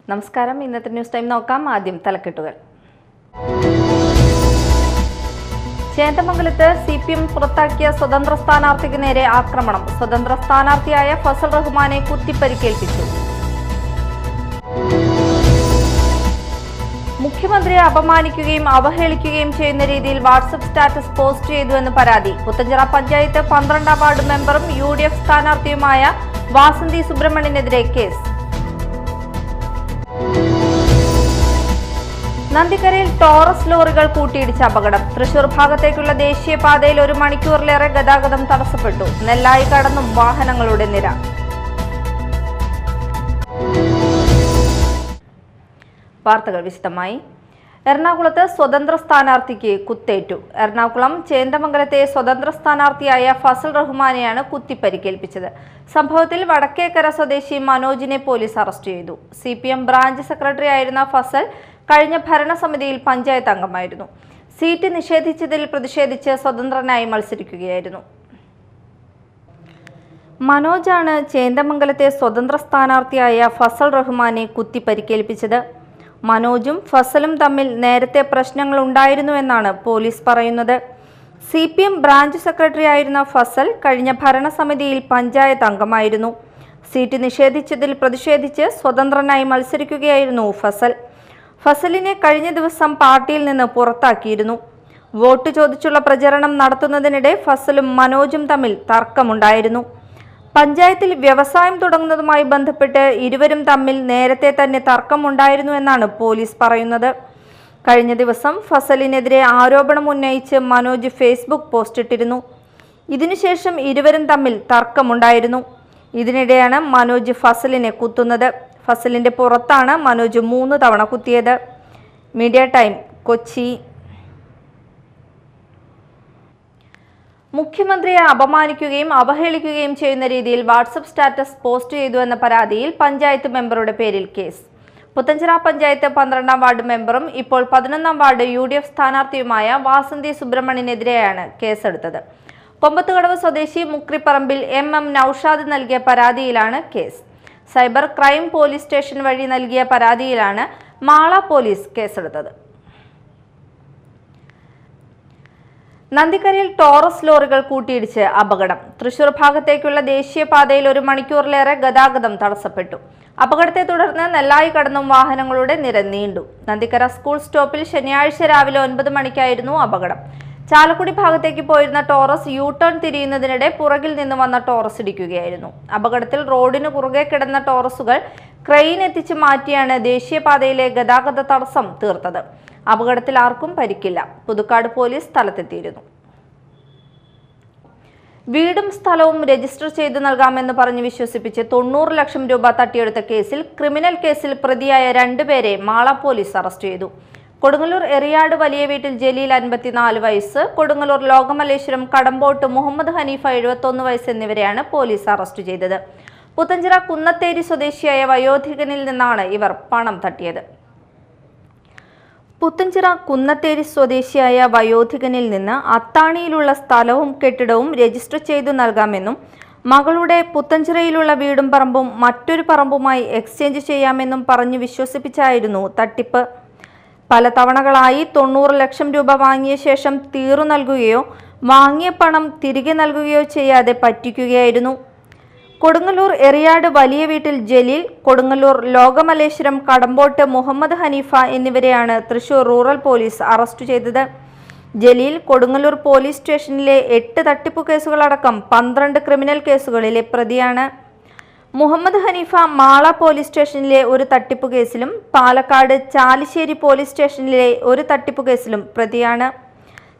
നമസ്കാരം. ഇന്നത്തെ news time നോക്കാം. ആദ്യം തലക്കെട്ടുകൾ. ചേന്ദമംഗലത്ത് CPM പുറത്താക്കിയ സ്വതന്ത്ര സ്ഥാനാർത്ഥിക്ക് നേരെ ആക്രമണം. സ്വതന്ത്ര സ്ഥാനാർത്ഥിയായ ഫസൽ റഹ്മാനെ കുത്തിപ്പരിക്കേൽപ്പിച്ചു. മുഖ്യമന്ത്രിയെ അപമാനിക്കുകയും അവഹേളിക്കുകയും ചെയ്യുന്ന രീതിയിൽ വാട്സ്ആപ്പ് സ്റ്റാറ്റസ് പോസ്റ്റ് ചെയ്തുവെന്ന് പരാതി. പുത്തഞ്ചിറ പഞ്ചായത്ത് 12ാം വാർഡ് മെമ്പറും UDF സ്ഥാനാർത്ഥിയുമായ വാസന്തി സുബ്രഹ്മണ്യനെതിരെ കേസ്. നന്ദിക്കരയിൽ ടോറസ് ലോറികൾ കൂട്ടിയിടിച്ച അപകടം. തൃശൂർ ഭാഗത്തേക്കുള്ള ദേശീയപാതയിൽ 1 മണിക്കൂറിലേറെ ഗതാഗതം തടസ്സപ്പെട്ടു. നെല്ലായി കടന്നും വാഹനങ്ങളുടെ നിര. വാർത്തകൾ വിശദമായി. എറണാകുളത്ത് സ്വതന്ത്ര സ്ഥാനാർത്ഥിക്ക് കുത്തേറ്റു. എറണാകുളം ചേന്ദമംഗലത്തെ സ്വതന്ത്ര സ്ഥാനാർത്ഥിയായ ഫസൽ റഹ്മാനെയാണ് കുത്തിപ്പരിക്കേൽപ്പിച്ചത്. സംഭവത്തിൽ വടക്കേക്കര സ്വദേശി മനോജിനെ പോലീസ് അറസ്റ്റ് ചെയ്തു. CPM ബ്രാഞ്ച് സെക്രട്ടറി ആയിരുന്ന ഫസൽ കഴിഞ്ഞ ഭരണസമിതിയിൽ പഞ്ചായത്ത് അംഗമായിരുന്നു. സീറ്റ് നിഷേധിച്ചതിൽ പ്രതിഷേധിച്ച് സ്വതന്ത്രനായി മത്സരിക്കുകയായിരുന്നു. മനോജാണ് ചേന്ദമംഗലത്തെ സ്വതന്ത്ര സ്ഥാനാർത്ഥിയായ ഫസൽ റഹ്മാനെ കുത്തിപ്പരിക്കേൽപ്പിച്ചത്. മനോജും ഫസലും തമ്മിൽ നേരത്തെ പ്രശ്നങ്ങൾ ഉണ്ടായിരുന്നുവെന്നാണ് പോലീസ് പറയുന്നത്. CPM ബ്രാഞ്ച് സെക്രട്ടറി ആയിരുന്ന ഫസൽ കഴിഞ്ഞ ഭരണസമിതിയിൽ പഞ്ചായത്ത് അംഗമായിരുന്നു. സീറ്റ് നിഷേധിച്ചതിൽ പ്രതിഷേധിച്ച് സ്വതന്ത്രനായി മത്സരിക്കുകയായിരുന്നു ഫസൽ. ഫസലിനെ കഴിഞ്ഞ ദിവസം പാർട്ടിയിൽ നിന്ന് പുറത്താക്കിയിരുന്നു. വോട്ട് ചോദിച്ചുള്ള പ്രചരണം നടത്തുന്നതിനിടെ ഫസലും മനോജും തമ്മിൽ തർക്കമുണ്ടായിരുന്നു. പഞ്ചായത്തിൽ വ്യവസായം തുടങ്ങുന്നതുമായി ബന്ധപ്പെട്ട് ഇരുവരും തമ്മിൽ നേരത്തെ തന്നെ തർക്കമുണ്ടായിരുന്നു എന്നാണ് പോലീസ് പറയുന്നത്. കഴിഞ്ഞ ദിവസം ഫസലിനെതിരെ ആരോപണം ഉന്നയിച്ച് മനോജ് ഫേസ്ബുക്ക് പോസ്റ്റ് ഇട്ടിരുന്നു. ഇതിനുശേഷം ഇരുവരും തമ്മിൽ തർക്കമുണ്ടായിരുന്നു. ഇതിനിടെയാണ് മനോജ് ഫസലിനെ കുത്തുന്നത്. ഫസലിന്റെ പുറത്താണ് മനോജ് 3 തവണ കുത്തിയത്. Media time, Kochi. മുഖ്യമന്ത്രിയെ അപമാനിക്കുകയും അവഹേളിക്കുകയും ചെയ്യുന്ന രീതിയിൽ വാട്സ്ആപ്പ് സ്റ്റാറ്റസ് പോസ്റ്റ് ചെയ്തുവെന്ന പരാതിയിൽ പഞ്ചായത്ത് മെമ്പറുടെ പേരിൽ കേസ്. പുത്തഞ്ചിറ പഞ്ചായത്ത് 12ാം വാർഡ് മെമ്പറും ഇപ്പോൾ 11ാം വാർഡ് UDF സ്ഥാനാർത്ഥിയുമായ വാസന്തി സുബ്രഹ്മണ്യനെതിരെയാണ് കേസെടുത്തത്. കൊമ്പത്തുകടവ് സ്വദേശി മുക്രിപ്പറമ്പിൽ MM നൌഷാദ് നൽകിയ പരാതിയിലാണ് case. Cyber crime police station വഴി നൽകിയ പരാതിയിലാണ് മാള പോലീസ് കേസെടുത്തത്. നന്ദിക്കരയിൽ ടോറസ് ലോറികൾ കൂട്ടിയിടിച്ച് അപകടം. തൃശൂർ ഭാഗത്തേക്കുള്ള ദേശീയപാതയിൽ 1 മണിക്കൂറിലേറെ ഗതാഗതം തടസ്സപ്പെട്ടു. അപകടത്തെ തുടർന്ന് നെല്ലായി കടന്നും വാഹനങ്ങളുടെ നിര നീണ്ടു. നന്ദിക്കര സ്കൂൾ സ്റ്റോപ്പിൽ ശനിയാഴ്ച രാവിലെ 9 മണിക്കായിരുന്നു അപകടം. ചാലക്കുടി ഭാഗത്തേക്ക് പോയിരുന്ന ടോറസ് U-ടേൺ തിരിയുന്നതിനിടെ പുറകിൽ നിന്ന് വന്ന ടോറസ് ഇടിക്കുകയായിരുന്നു. അപകടത്തിൽ റോഡിന് കുറുകെ കിടന്ന ടോറസുകൾ ക്രെയിൻ എത്തിച്ച് മാറ്റിയാണ് ദേശീയപാതയിലെ ഗതാഗത തടസ്സം തീർത്തത്. അപകടത്തിൽ ആർക്കും പരിക്കില്ല. പുതുക്കാട് പോലീസ് സ്ഥലത്തെത്തിയിരുന്നു. വീടും സ്ഥലവും രജിസ്റ്റർ ചെയ്തു നൽകാമെന്ന് പറഞ്ഞ് വിശ്വസിപ്പിച്ച് 90 ലക്ഷം രൂപ തട്ടിയെടുത്ത കേസിൽ ക്രിമിനൽ കേസിൽ പ്രതിയായ 2 പേരെ മാള പോലീസ് അറസ്റ്റ് ചെയ്തു. കൊടുങ്ങല്ലൂർ എറിയാട് വലിയ വീട്ടിൽ ജലീൽ 54 വയസ്സ്, കൊടുങ്ങല്ലൂർ ലോകമല്ലേശ്വരം കടമ്പോട്ട് മുഹമ്മദ് ഹനീഫ 71 വയസ്സ് എന്നിവരെയാണ് പോലീസ് അറസ്റ്റ് ചെയ്തത്. പുത്തഞ്ചിറ കുന്നത്തേരി സ്വദേശിയായ വയോധികനിൽ നിന്നാണ് ഇവർ പണം തട്ടിയത്. പുത്തഞ്ചിറ കുന്നത്തേരി സ്വദേശിയായ വയോധികനിൽ നിന്ന് അത്താണിയിലുള്ള സ്ഥലവും കെട്ടിടവും രജിസ്റ്റർ ചെയ്തു നൽകാമെന്നും മകളുടെ പുത്തഞ്ചിറയിലുള്ള വീടും പറമ്പും മറ്റൊരു പറമ്പുമായി എക്സ്ചേഞ്ച് ചെയ്യാമെന്നും പറഞ്ഞു വിശ്വസിപ്പിച്ചായിരുന്നു തട്ടിപ്പ്. പല തവണകളായി 90 ലക്ഷം രൂപ വാങ്ങിയ ശേഷം തീറു നൽകുകയോ വാങ്ങിയ പണം തിരികെ നൽകുകയോ ചെയ്യാതെ പറ്റിക്കുകയായിരുന്നു. കൊടുങ്ങല്ലൂർ എറിയാട് വലിയ വീട്ടിൽ ജലീൽ, കൊടുങ്ങല്ലൂർ ലോകമല്ലേശ്വരം കടമ്പോട്ട് മുഹമ്മദ് ഹനീഫ എന്നിവരെയാണ് തൃശൂർ റൂറൽ പോലീസ് അറസ്റ്റ് ചെയ്തത്. ജലീൽ കൊടുങ്ങല്ലൂർ പോലീസ് സ്റ്റേഷനിലെ 8 തട്ടിപ്പു കേസുകളടക്കം 12 ക്രിമിനൽ കേസുകളിലെ പ്രതിയാണ്. മുഹമ്മദ് ഹനീഫ മാള പോലീസ് സ്റ്റേഷനിലെ 1 തട്ടിപ്പു കേസിലും പാലക്കാട് ചാലിശ്ശേരി പോലീസ് സ്റ്റേഷനിലെ 1 തട്ടിപ്പു കേസിലും പ്രതിയാണ്.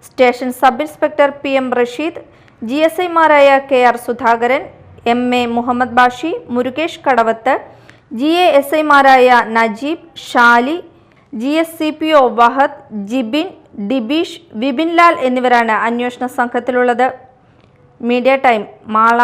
Station sub inspector PM Rasheed, GSIമാരായ KR സുധാകരൻ, MA മുഹമ്മദ് ബാഷി, മുരുകേഷ് കടവത്ത്, GASIമാരായ നജീബ്, ഷാലി, GSCPO വഹദ്, ജിബിൻ, ഡിബീഷ്, വിപിൻലാൽ എന്നിവരാണ് അന്വേഷണ സംഘത്തിലുള്ളത്. Media time, Mala.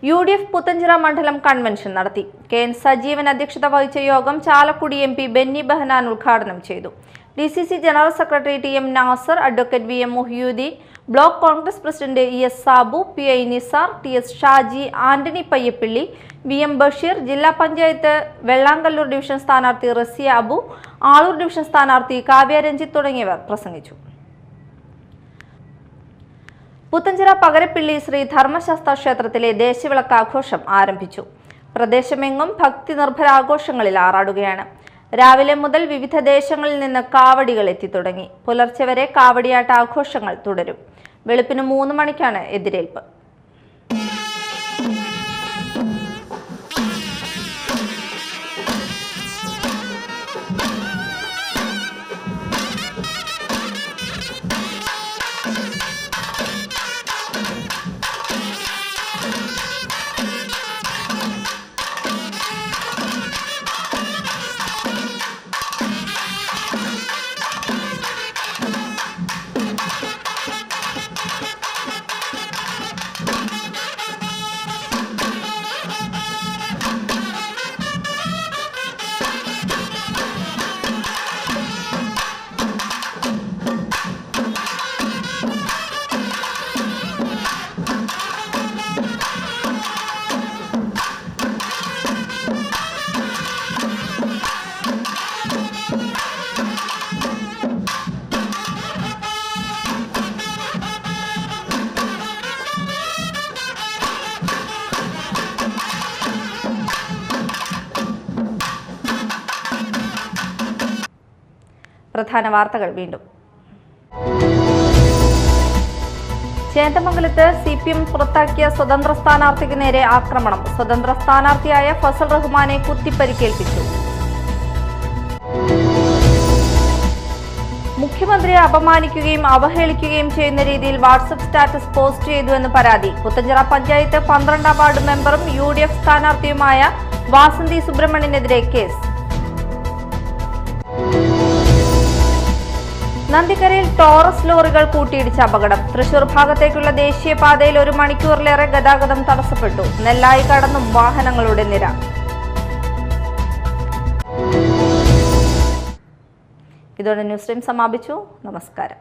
UDF Puthenchira മണ്ഡലം കൺവെൻഷൻ നടത്തി. KN സജീവൻ അധ്യക്ഷത വഹിച്ച യോഗം ചാലക്കുടി MP ബെന്നി ബെഹനാൻ ഉദ്ഘാടനം ചെയ്തു. DCC general secretary TM Nasar, advocate VM Muhiyuddin, block Congress president ES Sabu, PI Nisar, TS Shaji, Antony Payyappilly, VM Basheer, ജില്ലാ പഞ്ചായത്ത് വെള്ളാങ്കല്ലൂർ ഡിവിഷൻ സ്ഥാനാർത്ഥി റസിയ അബു, ആളൂർ ഡിവിഷൻ സ്ഥാനാർത്ഥി കാവ്യ രഞ്ജിത്ത് തുടങ്ങിയവർ പ്രസംഗിച്ചു. പുത്തഞ്ചിറ പകരപ്പിള്ളി ശ്രീ ധർമ്മശാസ്ത്ര ക്ഷേത്രത്തിലെ ദേശവിളക്ക് ആഘോഷം ആരംഭിച്ചു. പ്രദേശമെങ്ങും ഭക്തി നിർഭരാഘോഷങ്ങളിൽ ആറാടുകയാണ്. രാവിലെ മുതൽ വിവിധ ദേശങ്ങളിൽ നിന്ന് കാവടികൾ എത്തിത്തുടങ്ങി. പുലർച്ചെ വരെ കാവടിയാട്ട ആഘോഷങ്ങൾ തുടരും. വെളുപ്പിന് 3 മണിക്കാണ് എതിരേൽപ്പ്. പ്രധാന വാർത്തകൾ വീണ്ടും. ചേന്ദമംഗലത്ത് CPM പുറത്താക്കിയ സ്വതന്ത്ര സ്ഥാനാർത്ഥിക്ക് നേരെ ആക്രമണം. സ്വതന്ത്ര സ്ഥാനാർത്ഥിയായ ഫസൽ റഹ്മാനെ കുത്തിപ്പരിക്കേൽപ്പിച്ചു. മുഖ്യമന്ത്രിയെ അപമാനിക്കുകയും അവഹേളിക്കുകയും ചെയ്യുന്ന രീതിയിൽ വാട്സ്ആപ്പ് സ്റ്റാറ്റസ് പോസ്റ്റ് ചെയ്തുവെന്ന് പരാതി. പുത്തഞ്ചിറ പഞ്ചായത്ത് 12ാം വാർഡ് മെമ്പറും UDF സ്ഥാനാർത്ഥിയുമായ വാസന്തി സുബ്രഹ്മണ്യനെതിരെ കേസ്. നന്ദിക്കരയിൽ ടോറസ് ലോറികൾ കൂട്ടിയിടിച്ച അപകടം. തൃശൂർ ഭാഗത്തേക്കുള്ള ദേശീയപാതയിൽ 1 മണിക്കൂറിലേറെ ഗതാഗതം തടസ്സപ്പെട്ടു. നെല്ലായി കടന്നും വാഹനങ്ങളുടെ നിര. ഇതോടെ ന്യൂസ് ടൈം സമാപിച്ചു. നമസ്കാരം.